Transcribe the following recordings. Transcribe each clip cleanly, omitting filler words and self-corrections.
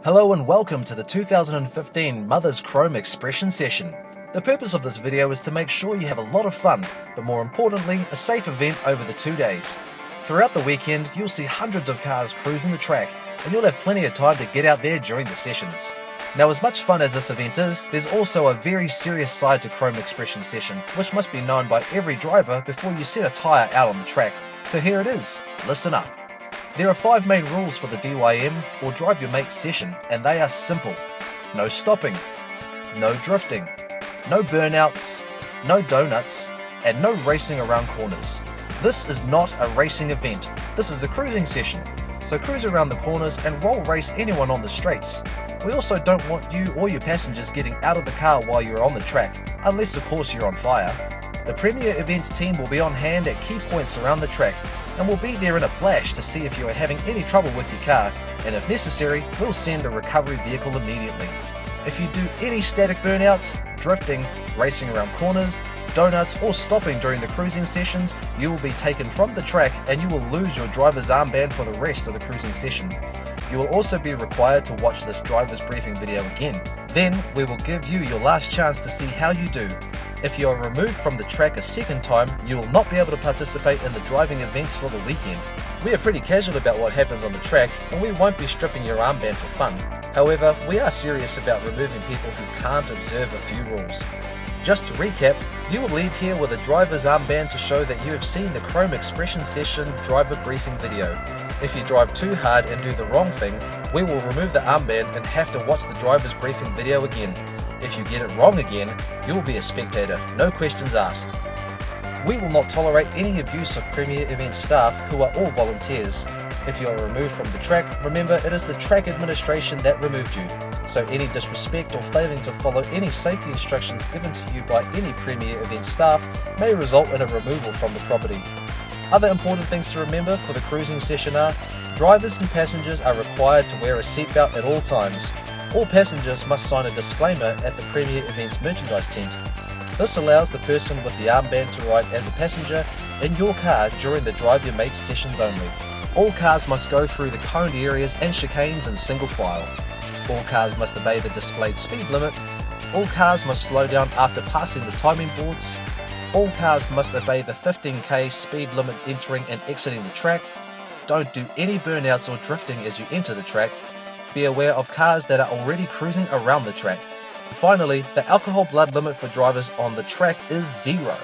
Hello and welcome to the 2015 Mother's Chrome Expression Session. The purpose of this video is to make sure you have a lot of fun, but more importantly, a safe event over the 2 days. Throughout the weekend, you'll see hundreds of cars cruising the track, and you'll have plenty of time to get out there during the sessions. Now, as much fun as this event is, there's also a very serious side to Chrome Expression Session, which must be known by every driver before you set a tyre out on the track. So here it is, listen up. There are 5 main rules for the DYM or Drive Your Mate session, and they are simple. No stopping, no drifting, no burnouts, no donuts, and no racing around corners. This is not a racing event, this is a cruising session, so cruise around the corners and roll race anyone on the straights. We also don't want you or your passengers getting out of the car while you're on the track, unless of course you're on fire. The Premier Events team will be on hand at key points around the track, and we'll be there in a flash to see if you are having any trouble with your car, and if necessary, we'll send a recovery vehicle immediately. If you do any static burnouts, drifting, racing around corners, donuts or stopping during the cruising sessions, you will be taken from the track and you will lose your driver's armband for the rest of the cruising session. You will also be required to watch this driver's briefing video again. Then we will give you your last chance to see how you do. If you are removed from the track a second time, you will not be able to participate in the driving events for the weekend. We are pretty casual about what happens on the track, and we won't be stripping your armband for fun. However, we are serious about removing people who can't observe a few rules. Just to recap, you will leave here with a driver's armband to show that you have seen the Chrome Expression Session driver briefing video. If you drive too hard and do the wrong thing, we will remove the armband and have to watch the driver's briefing video again. If you get it wrong again, you will be a spectator, no questions asked. We will not tolerate any abuse of Premier Event staff who are all volunteers. If you are removed from the track, remember it is the track administration that removed you, so any disrespect or failing to follow any safety instructions given to you by any Premier Event staff may result in a removal from the property. Other important things to remember for the cruising session are, drivers and passengers are required to wear a seatbelt at all times. All passengers must sign a disclaimer at the Premier Events merchandise tent. This allows the person with the armband to ride as a passenger in your car during the Drive Your Mate sessions only. All cars must go through the coned areas and chicanes in single file. All cars must obey the displayed speed limit. All cars must slow down after passing the timing boards. All cars must obey the 15km speed limit entering and exiting the track. Don't do any burnouts or drifting as you enter the track. Be aware of cars that are already cruising around the track. And finally, the alcohol blood limit for drivers on the track is 0.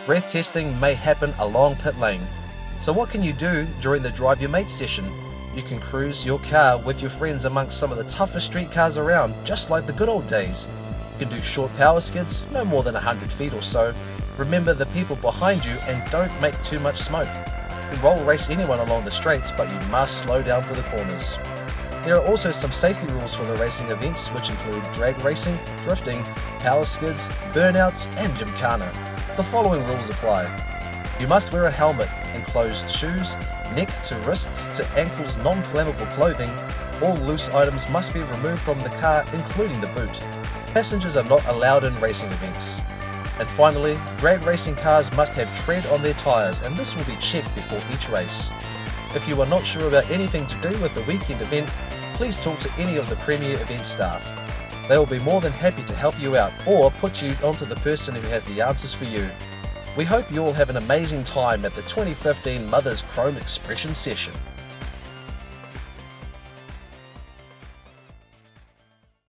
Breath testing may happen along pit lane. So what can you do during the Drive Your Mate session? You can cruise your car with your friends amongst some of the toughest street cars around, just like the good old days. You can do short power skids, no more than 100 feet or so. Remember the people behind you and don't make too much smoke. You can roll race anyone along the straights, but you must slow down for the corners. There are also some safety rules for the racing events, which include drag racing, drifting, power skids, burnouts, and gymkhana. The following rules apply. You must wear a helmet, enclosed shoes, neck to wrists to ankles non-flammable clothing. All loose items must be removed from the car, including the boot. Passengers are not allowed in racing events. And finally, drag racing cars must have tread on their tyres, and this will be checked before each race. If you are not sure about anything to do with the weekend event, please talk to any of the Premier Event staff. They will be more than happy to help you out or put you onto the person who has the answers for you. We hope you all have an amazing time at the 2015 Mother's Chrome Expression Session.